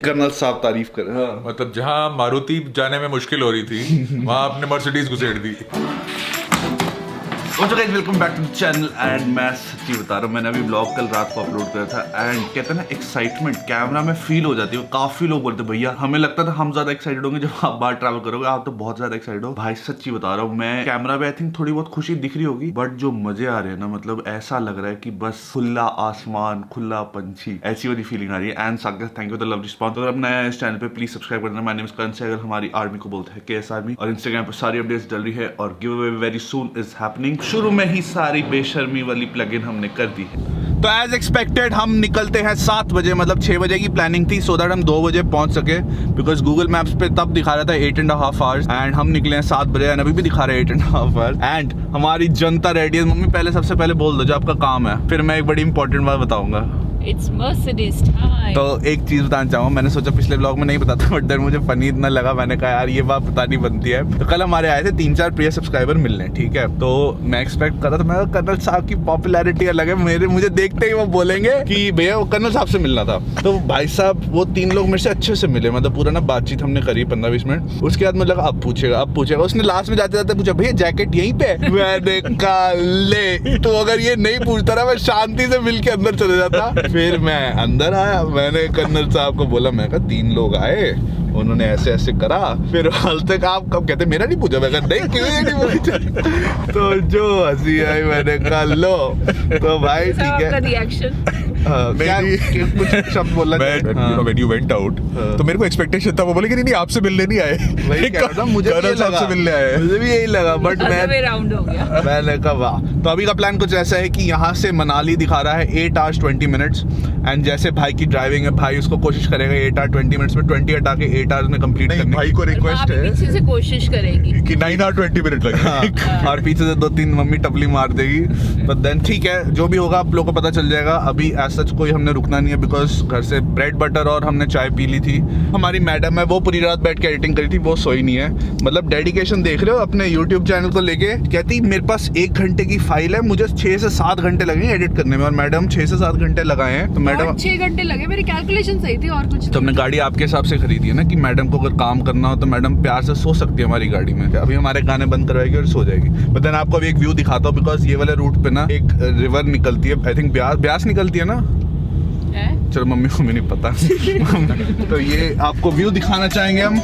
Colonel साहब तारीफ कर। हाँ। मतलब जहाँ मारुति जाने में मुश्किल हो रही थी वहाँ आपने मर्सिडीज घुसेड़ दी। Welcome back to the channel and मैं सच्ची बता रहा हूँ, मैंने अभी ब्लॉग कल रात को अपलोड करा था एंड कहते हैं ना एक्साइटमेंट कैमरा में फील हो जाती है। काफी लोग बोलते भैया हमें लगता था हम ज्यादा एक्साइटेड होंगे जब आप बाहर ट्रैवल करोगे, आप तो बहुत ज्यादा एक्साइटेड हो। भाई सच्ची बता रहा हूँ, मैं कैमरा पे आई थिंक थोड़ी बहुत खुशी दिख रही होगी बट जो मजे आ रहे हैं ना, मतलब ऐसा लग रहा है कि बस खुला आसमान खुला पंछी, ऐसी वाली फीलिंग आ रही है। And Sagar thank you the love response. अगर अपना इस चैनल पे प्लीज सब्सक्राइब करना। माय नेम इज करण सहगल, हमारी आर्मी को बोलते हैं केएस आर्मी, और इंस्टाग्राम पर सारी अपडेट्स डल रही है और give away very soon is happening. शुरू में ही सारी बेशर्मी वाली प्लगइन हमने कर दी है। तो एज एक्सपेक्टेड हम निकलते हैं 7 बजे, मतलब 6 बजे की प्लानिंग थी सो दैट हम 2 बजे पहुंच सके, बिकॉज गूगल मैप्स पे तब दिखा रहा था 8.5 आवर्स एंड हम निकले हैं 7 बजे एंड अभी भी दिखा रहे हैं 8.5 आवर्स। एंड हमारी जनता रेडी है। मम्मी पहले सबसे पहले बोल दो जो आपका काम है, फिर मैं एक बड़ी इंपॉर्टेंट बात बताऊंगा। It's Mercedes time. तो एक चीज बताना चाहूँगा, मैंने सोचा पिछले ब्लॉग में नहीं बताता बट देन मुझे फनी इतना लगा, मैंने कहा यार ये बात बतानी बनती है। तो कल हमारे आए थे 3-4 प्रिय सब्सक्राइबर मिलने, ठीक है। तो मैं एक्सपेक्ट कर रहा था, मैं कर्नल साहब की पॉपुलैरिटी अलग है, मुझे देखते ही वो बोलेंगे कि भैया वो कर्नल साहब से मिलना था। तो भाई साहब वो 3 लोग मेरे से अच्छे से मिले, मतलब पूरा ना बातचीत हमने करी 15-20 मिनट। उसके बाद मुझे लगा अब पूछेगा। उसने लास्ट में जाते जाते पूछा भैया जैकेट यहीं पे। मैंने कहा ले, तो अगर ये नहीं पूछता ना मैं शांति से मिल के अंदर चले जाता। फिर मैं अंदर आया, मैंने कर्नल साहब को बोला, मैं कहा 3 लोग आए, उन्होंने ऐसे ऐसे करा। फिर हाल तक आप कब कहते मेरा नहीं पूछा, मैं कहा नहीं क्यों नहीं पूछा। तो जो हंसी आई मैंने कहा लो, तो भाई ठीक है। रिएक्शन कुछ शब्द बोला when you went out, तो मेरे को एक्सपेक्टेशन था वो बोले कि नहीं आपसे मिलने नहीं आए, वही कह रहा था, मुझे भी मिलने आए। मुझे भी यही लगा बट मैं राउंड हो गया। मैंने कहा वाह। तो अभी का प्लान कुछ ऐसा है कि यहाँ से मनाली दिखा रहा है 8 hours 20 minutes एंड जैसे भाई की ड्राइविंग है, भाई उसको कोशिश करेगा 8 hours 20 minutes में 20 हटा के 8 hours में कंप्लीट करने। भाई को रिक्वेस्ट है पीछे से कोशिश करेगी कि 9 hours 20 minutes लगे और पीछे से 2-3 मम्मी टपली मार देगी। बट देन ठीक है, जो भी होगा आप लोगों को पता चल जाएगा। अभी एज सच कोई हमने रुकना नहीं है बिकॉज घर से ब्रेड बटर और हमने चाय पी ली थी। हमारी मैडम है वो पूरी रात बैठ के एडिटिंग करी थी, वो सोई नहीं है। मतलब डेडिकेशन देख रहे हो अपने यूट्यूब चैनल को लेके। कहती मेरे पास 1 घंटे की फाइल है, मुझे 6 से 7 घंटे लगेंगे एडिट करने में, और मैडम 6 से 7 घंटे लगाए हैं। तो मैडम 6 घंटे लगे, मेरी कैलकुलेशन सही थी और कुछ। तो हमने गाड़ी आपके हिसाब से खरीदी है ना कि मैडम को अगर काम करना हो तो मैडम प्यार से सो सकती है हमारी गाड़ी में। अभी हमारे गाने बंद करवाएगी और सो जाएगी। बट देन आपको अभी एक व्यू दिखाता हूँ बिकॉज ये वाले रूट पे ना एक रिवर निकलती है, आई थिंक ब्यास निकलती है ना। चलो मम्मी को नहीं पता। तो ये आपको व्यू दिखाना चाहेंगे हम।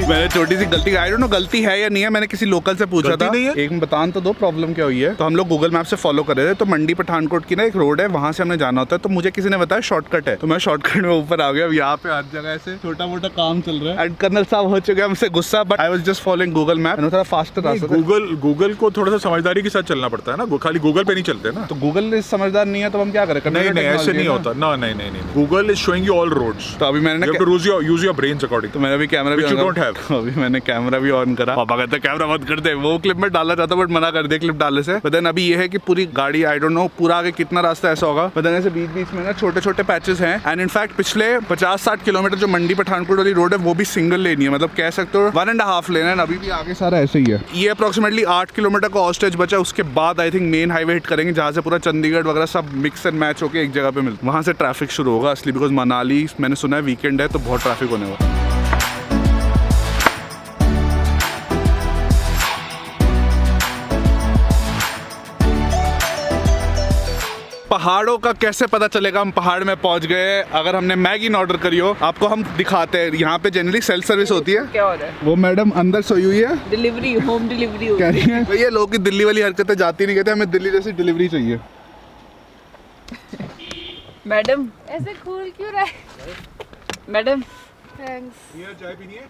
मैंने छोटी सी गलती, आई डोंट नो गलती है या नहीं है, मैंने किसी लोकल से पूछा था। एक बतान तो दो प्रॉब्लम क्या हुई है। तो हम लोग गूगल मैप से फॉलो कर रहे थे, तो मंडी पठानकोट की ना एक रोड है, वहां से हमें जाना होता है। तो मुझे किसी ने बताया शॉर्टकट है, तो मैं शॉर्टकट में ऊपर आ गया। अब यहाँ पे हर जगह ऐसे छोटा मोटा काम चल रहा है एंड कर्नल साहब हो चुके हैं हमसे गुस्सा, but I was just following Google map. थोड़ा फास्टर रास्ता। गूगल को थोड़ा सा समझदारी के साथ चलना पड़ता है ना, खाली गूगल पे नहीं चलते ना। तो गूगल समझदार नहीं है तो हम क्या करें? नहीं ऐसे नहीं होता ना, नहीं Google is showing you all roads. तो अभी मैंने यूज योर ब्रेन्स अकॉर्डिंग। तो मैंने भी कैमरा भी डोंट हैव। अभी मैंने कैमरा भी ऑन करा, पापा कहते कैमरा बंद कर दे, वो क्लिप में डालना चाहता बट मना कर दे क्लिप डालने से। बट देन अभी ये है कि पूरी गाड़ी आई डोंट नो पूरा आगे कितना रास्ता ऐसा होगा, बट देन ऐसे बीच बीच में ना छोटे छोटे पैचेस हैं। एंड इनफैक्ट पिछले 50-60 किलोमीटर जो मंडी पठानकोट वाली रोड है वो भी सिंगल लेन है, मतलब कह सकते हो 1.5 लेन है। अभी भी आगे सारा ऐसे ही है। ये अप्रोक्सीमेटली 8 किलोमीटर का ऑस्टेज बचा, उसके बाद I think main highway hit करेंगे जहाँ से पूरा चंडीगढ़ वगैरह सब मिक्स एंड मैच होकर एक जगह पे मिलता है। वहाँ से ट्रैफिक शुरू होगा असली, बिकॉज मनाली मैंने सुना है वीकेंड है तो बहुत ट्रैफिक होने वाला। पहाड़ों का कैसे पता चलेगा हम पहाड़ में पहुंच गए अगर हमने मैगी ऑर्डर करी हो? आपको हम दिखाते हैं। यहाँ पे जनरली सेल्फ सर्विस होती है। क्या हो रहा है? वो मैडम अंदर सोई हुई है, डिलीवरी, होम डिलीवरी कह रही है भैया लोग की दिल्ली वाली हरकतें जाती नहीं, कहते हमें दिल्ली जैसी डिलीवरी चाहिए। मैडम ऐसे खोल क्यों रहा है? Madam thanks. चाय पीनी है?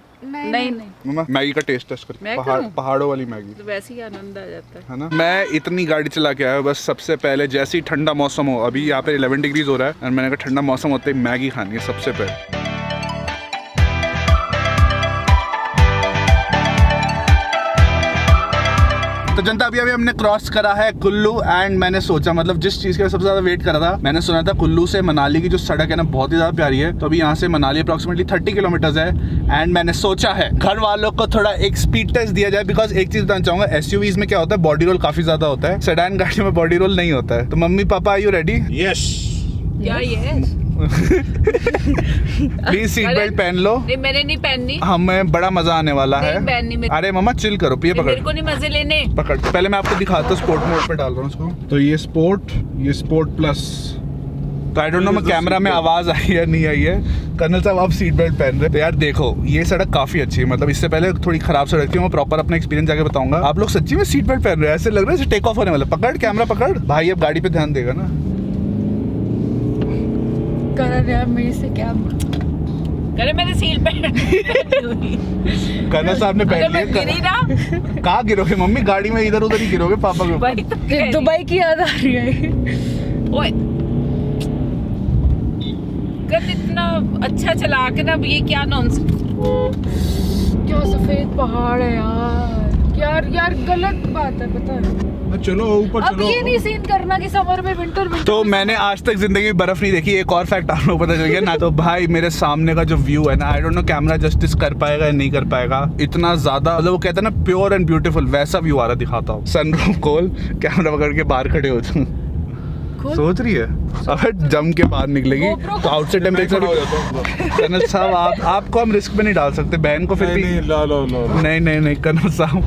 नहीं मम्मा मैगी का टेस्ट टेस्ट कर, मैं पहाड़ करूं? पहाड़ों वाली मैगी तो वैसे ही आनंद आ जाता है। है ना। मैं इतनी गाड़ी चला के आया हूं, बस सबसे पहले जैसे ही ठंडा मौसम हो, अभी यहाँ पे 11 डिग्रीज हो रहा है और मैंने कहा ठंडा मौसम होते ही मैगी खानी है सबसे पहले। तो जनता अभी हमने क्रॉस करा है कुल्लू एंड मैंने सोचा मतलब जिस चीज का सबसे ज्यादा वेट करा था, मैंने सुना था कुल्लू से मनाली की जो सड़क है ना बहुत ही ज्यादा प्यारी है। तो अभी यहाँ से मनाली अप्रोक्सीमेटली 30 किलोमीटर्स है एंड मैंने सोचा है घर वालों को थोड़ा एक स्पीड टेस्ट दिया जाए, बिकॉज एक चीज बताना चाहूंगा एसयूवीज में क्या होता है बॉडी रोल काफी ज्यादा होता है, सेडान गाड़ी में बॉडी रोल नहीं होता है। तो mummy papa are you ready? Yes. क्या ये? प्लीज सीट बेल्ट पहन लो। नहीं मैंने नहीं पहननी। हमें बड़ा मजा आने वाला नहीं है। पहननी मेरे। अरे मम्मा चिल करो, ये पकड़ मेरे को नहीं मजे लेने। पकड़। पहले मैं आपको दिखाता हूँ स्पोर्ट मोड पे डाल रहा हूँ उसको। तो ये स्पोर्ट प्लस। तो आई डोंट नो मैं कैमरा में आवाज आई है नहीं आई है। कर्नल साहब आप सीट बेल्ट पहन रहे। तो यार देखो ये सड़क काफी अच्छी है, मतलब इससे पहले थोड़ी खराब सड़क थी, मैं प्रॉपर अपना एक्सपीरियंस जाके बताऊंगा। आप लोग सच्ची में सीट बेल्ट पहन रहे हैं, ऐसे लग रहा है टेक ऑफ होने वाला। पकड़ कैमरा पकड़ भाई, अब गाड़ी पे ध्यान देगा ना। करण यार मेरे से क्या? अरे मैंने सील पहन कर्नल साहब ने पहन मैं गिरी लिया। ना। कहाँ गिरोगे मम्मी? गाड़ी में इधर उधर ही गिरोगे पापा के। वही तो कह रही। दुबई की याद आ रही है। ओए कर इतना अच्छा चला के ना, ये क्या नॉनसेंस। क्या सफेद पहाड़ है यार यार गलत बात है पता है। चलो ऊपर अब ये नहीं सीन करना कि समर में विंटर तो मैंने आज तक जिंदगी में बर्फ नहीं देखी। एक और फैक्ट आप लोग पता चल गया ना। तो भाई मेरे सामने का जो व्यू है ना, I don't know camera justice कर पाएगा या नहीं कर पाएगा। इतना ज्यादा मतलब वो कहते हैं ना प्योर एंड ब्यूटीफुल, वैसा व्यू आ रहा दिखाता हूँ। सनरूफ खोल, कैमरा पकड़ के बाहर खड़े हो तुम। सोच रही है अब जम के बाहर निकलेगी तो आउटसाइड टेम्परेचर। कर्नल साहब आपको हम रिस्क में नहीं डाल सकते, बहन को फिर भी नहीं कर्नल साहब।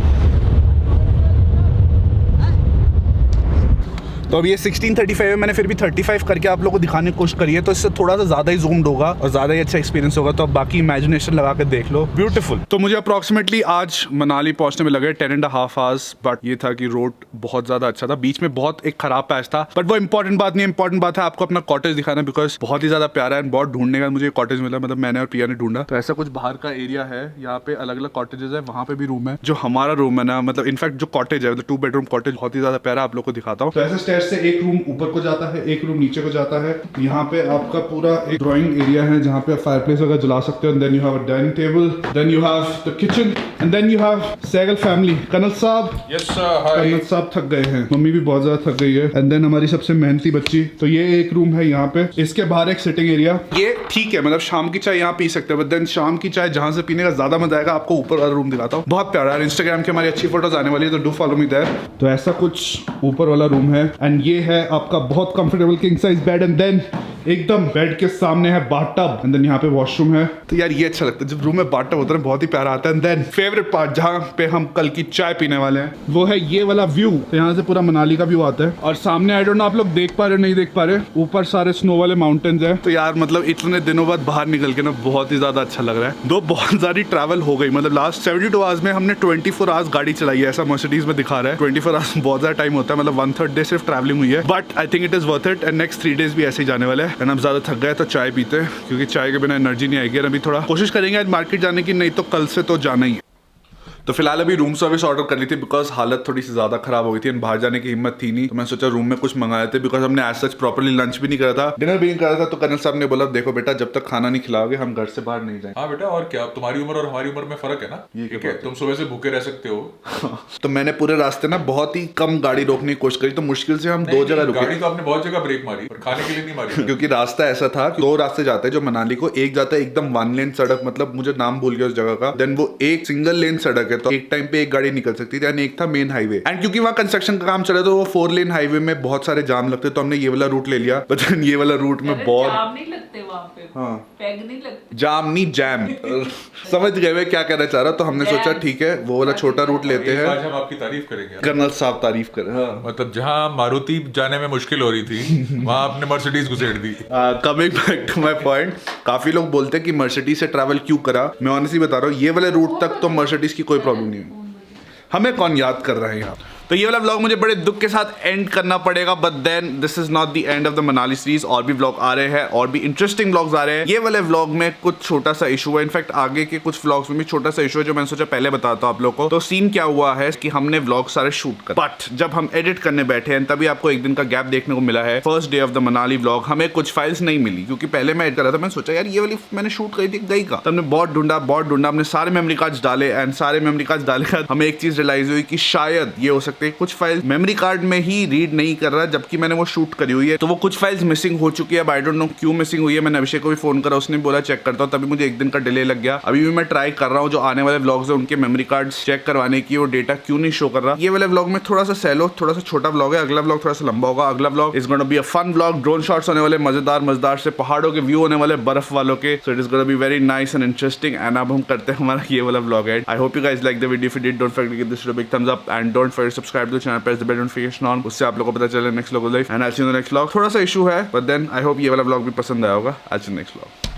तो अब ये 1635 है, मैंने फिर भी 35 करके आप लोगों को दिखाने की कोशिश करी है, तो इससे थोड़ा सा ज्यादा ही जूम्ड होगा और ज्यादा ही अच्छा एक्सपीरियंस होगा। तो अब बाकी इमेजिनेशन लगा के देख लो, ब्यूटीफुल। तो मुझे अप्रोक्सीमेटली आज मनाली पहुंचने में लगे 10.5 आवर्स, बट ये था कि रोड बहुत ज्यादा अच्छा था, बीच में बहुत एक खराब पैच था, बट वो इंपॉर्टेंट बात नहीं। इंपॉर्टेंट बात है आपको अपना कॉटेज दिखाना, बिकॉज बहुत ही ज्यादा प्यारा है, बहुत ढूंढने का मुझे कॉटेज मिला, मतलब मैंने और प्रिया ने ढूंढा। तो ऐसा कुछ बाहर का एरिया है, यहाँ पे अलग अलग कॉटेजेस है, वहाँ पे भी रूम है। जो हमारा रूम है ना, मतलब इनफैक्ट जो कॉटेज है, मतलब 2 बेडरूम कॉटेज बहुत ही ज्यादा प्यारा, आप लोग को दिखाता हूँ। तो ऐसे स्टेयर्स से एक रूम ऊपर को जाता है, एक रूम नीचे को जाता है। यहाँ पे आपका पूरा एक ड्राइंग एरिया है जहाँ पे आप फायरप्लेस वगैरह जला सकते हो। Then you have a dining table, then you have the kitchen and then you have Sehgal family. Colonel साहब, यस सर, हाय। कर्नल साहब थक गए हैं, मम्मी भी बहुत ज्यादा थक गई है। एंड देन हमारी सबसे मेहनती बच्ची। तो ये एक रूम है यहाँ पे, इसके बाहर एक सिटिंग एरिया। ये ठीक है, मतलब शाम की चाय यहाँ पी सकते हो, बट देन शाम की चाय जहाँ से पीने का ज्यादा मजा आएगा आपको ऊपर वाला रूम दिखाता हूँ, बहुत प्यारा है। इंस्टाग्राम की हमारी अच्छी फोटोज आने वाली है, तो डू फॉलो मी देयर। तो ऐसा कुछ ऊपर वाला रूम है एंड ये है आपका बहुत comfortable king size bed and then एकदम बेड के सामने है बाथटब एंड देन यहाँ पे वॉशरूम है। तो यार ये अच्छा लगता है जब रूम में बाथटब होता है, बहुत ही प्यारा आता है। एंड देन फेवरेट पार्ट जहाँ पे हम कल की चाय पीने वाले हैं, वो है ये वाला व्यू। तो यहाँ से पूरा मनाली का व्यू आता है और सामने आई डोंट नो आप लोग देख पा रहे हो नहीं देख पा रहे, ऊपर सारे स्नो वाले माउंटेन्स है। तो यार मतलब इतने दिनों बाद बाहर निकल के ना बहुत ही ज्यादा अच्छा लग रहा है। दो बहुत सारी ट्रैवल हो गई, मतलब लास्ट 72 आवर्स में हमने 24 आवर्स गाड़ी चलाई है, ऐसा मर्सिडीज में दिखा रहा है। 24 आवर्स बहुत ज्यादा टाइम होता है, मतलब 1/3 डे सिर्फ ट्रैवलिंग हुई है, but I think it is worth it. And next 3 days भी ऐसे ही जाने वाले हैं। एंड हम ज्यादा थक गए तो चाय पीते हैं, क्योंकि चाय के बिना एनर्जी नहीं आएगी। अभी थोड़ा कोशिश करेंगे आज मार्केट जाने की, नहीं तो कल से तो जाना ही है। तो फिलहाल अभी रूम सर्विस ऑर्डर कर ली थी बिकॉज हालत थोड़ी सी ज्यादा खराब हो गई थी, बाहर जाने की हिम्मत थी नहीं, तो मैंने सोचा रूम में कुछ मंगाए थे बिकॉज हमने एज सच प्रॉपर्ली लंच भी नहीं करा था, डिनर भी नहीं करा था। तो कर्नल साहब ने बोला देखो बेटा जब तक खाना नहीं खिलाओगे हम घर से बाहर नहीं जाएंगे। हाँ बेटा, और क्या, अब तुम्हारी उम्र और हमारी उम्र में फर्क है ना, ठीक है, तुम सुबह से भूखे रह सकते हो। तो मैंने पूरे रास्ते ना बहुत ही कम गाड़ी रोकने की कोशिश करी, तो मुश्किल से हम 2 जगह रुके। गाड़ी तो आपने बहुत जगह ब्रेक मारी, पर खाने के लिए नहीं मारी। क्योंकि रास्ता ऐसा था कि 2 रास्ते जाते हैं जो मनाली को, एक जाता है एकदम 1 लेन सड़क, मतलब मुझे नाम भूल गया उस जगह का, देन वो एक सिंगल लेन सड़क है, तो एक टाइम पे एक गाड़ी निकल सकती थी, एंड एक था मेन हाईवे। एंड क्योंकि वहाँ कंस्ट्रक्शन का काम चल रहा था, वो 4 लेन हाईवे में बहुत सारे जाम लगते, तो हमने ये वाला रूट ले लिया। बट ये वाला रूट में बहुत जाम नहीं लगते वहाँ पे, हाँ पैग नहीं लगते, जाम नहीं जैम समझ गए मैं क्या कहना चाह रहा, तो हमने सोचा ठीक है वो वाला छोटा रूट लेते हैं। आज हम आपकी तारीफ करेंगे। कर्नल साहब तारीफ कर, हाँ। मतलब जहाँ मारुति जाने में मुश्किल हो रही थी वहाँ आपने मर्सिडीज घुसेड़ दी। Coming back to my point, काफी लोग बोलते हैं कि मर्सिडीज से ट्रैवल क्यों करा, मैं ऑनेस्टली बता रहा हूँ ये वाले रूट तक तो मर्सिडीज की कोई प्रॉब्लम नहीं है। हमें कौन याद कर रहा है यहाँ। तो ये वाला व्लॉग मुझे बड़े दुख के साथ एंड करना पड़ेगा, but then this is not the end of the Manali series. और भी व्लॉग आ रहे हैं, और भी इंटरेस्टिंग व्लॉग्स आ रहे हैं। ये वाले व्लॉग में कुछ छोटा सा इशू है, इनफैक्ट आगे के कुछ व्लॉग्स में भी छोटा सा इशू है जो मैंने सोचा पहले बताता हूँ आप लोगों को। तो सीन क्या हुआ है कि हमने व्लॉग सारे शूट कर, बट जब हम एडिट करने बैठे हैं तभी आपको एक दिन का गैप देखने को मिला है। First day of the Manali vlog हमें कुछ फाइल्स नहीं मिली, क्योंकि पहले मैं एड कर रहा था, मैंने सोचा यार ये वाली मैंने शूट करी थी गई का, तो हमने बहुत ढूंढा, हमने सारे मेमोरी कार्ड्स डाले, एंड सारे मेमोरी कार्ड्स डाले हमें एक चीज रियलाइज हुई कि शायद ये हो सकते हैं कुछ फाइल मेमोरी कार्ड में ही रीड नहीं कर रहा, जबकि मैंने वो शूट करी हुई है, तो वो कुछ फाइल्स मिसिंग हो चुकी है। आई डोंट नो क्यों मिसिंग हुई है। मैंने अभिषेक को भी फोन करा, उसने बोला चेक करता हूँ, तभी मुझे एक दिन का डिले लग गया। अभी भी मैं ट्राई कर रहा हूँ जो आने वाले व्लॉग्स है उनके मेमोरी कार्ड्स चेक करवाने की, वो डेटा क्यों नहीं शो कर रहा। ये वाले व्लॉग में थोड़ा सा सैलो, थोड़ा सा छोटा व्लॉग है, अगला व्लॉग थोड़ा सा लंबा होगा। अगला vlog is gonna be a fun vlog, drone shots होने वाले मजेदार से, पहाड़ों के व्यू होने वाले, बर्फ वालों के, so it is gonna be very nice and interesting. And अब हम करते हैं हमारा ये वाला vlog end. I hope you guys like the video. If you did, don't forget to give this video big thumbs up and don't forget to subscribe to the channel, press the bell notification on, उससे आप लोगों को पता चले next vlog life. And I see you in the next vlog. थोड़ा सा issue है, but then I hope ये वाला व्लॉग भी पसंद आया होगा। आई सी यू नेक्स्ट व्लॉग।